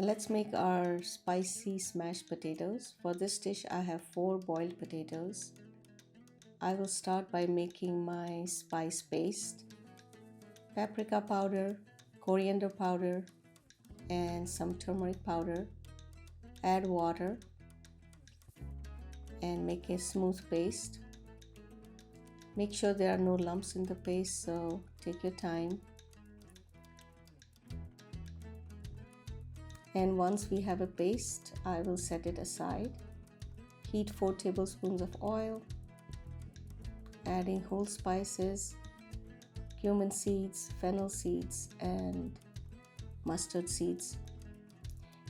Let's make our spicy smashed potatoes. For this dish, I have 4 boiled potatoes. I will start by making my spice paste. Paprika powder, coriander powder, and some turmeric powder. Add water and make a smooth paste. Make sure there are no lumps in the paste, so take your time. And once we have a paste, I will set it aside. Heat 4 tablespoons of oil, adding whole spices, cumin seeds, fennel seeds, and mustard seeds.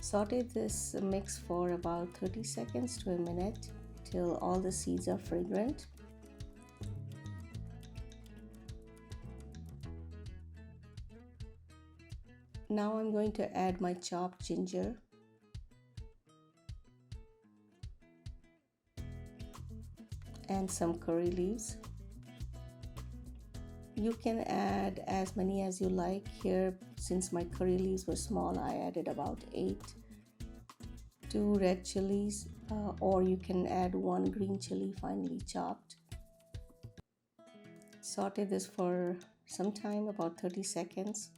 Saute this mix for about 30 seconds to a minute till all the seeds are fragrant. Now I'm going to add my chopped ginger, and some curry leaves. You can add as many as you like. Here, since my curry leaves were small, I added about 8. 2 red chilies, or you can add 1 green chili finely chopped. Saute this for some time, about 30 seconds,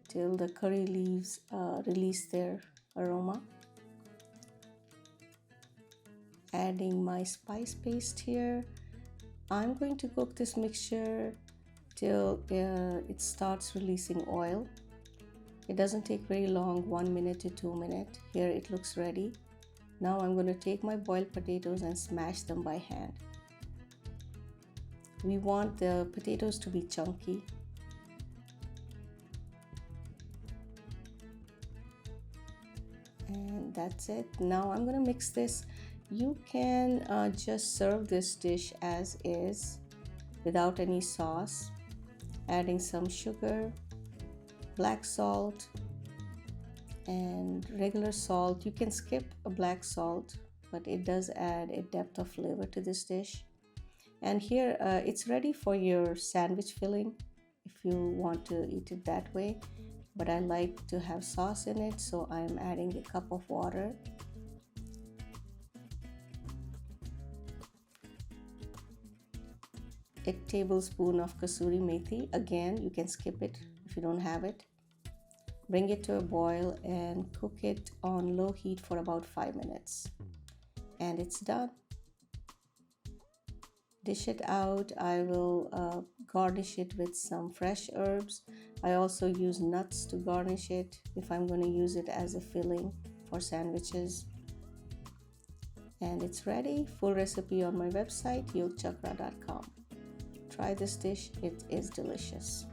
till the curry leaves release their aroma. Adding my spice paste here. I'm going to cook this mixture till it starts releasing oil. It doesn't take very long, 1 minute to 2 minutes. Here it looks ready. Now I'm going to take my boiled potatoes and smash them by hand. We want the potatoes to be chunky. And that's it. Now I'm going to mix this. You can just serve this dish as is without any sauce, adding some sugar, black salt, and regular salt. You can skip a black salt, but it does add a depth of flavor to this dish. And here it's ready for your sandwich filling if you want to eat it that way. But I like to have sauce in it, so I'm adding a cup of water. A tablespoon of kasuri methi. Again, you can skip it if you don't have it. Bring it to a boil and cook it on low heat for about 5 minutes. And it's done. Dish it out. I will garnish it with some fresh herbs. I also use nuts to garnish it if I'm going to use it as a filling for sandwiches. And it's ready. Full recipe on my website, yogchakra.com. Try this dish, it is delicious.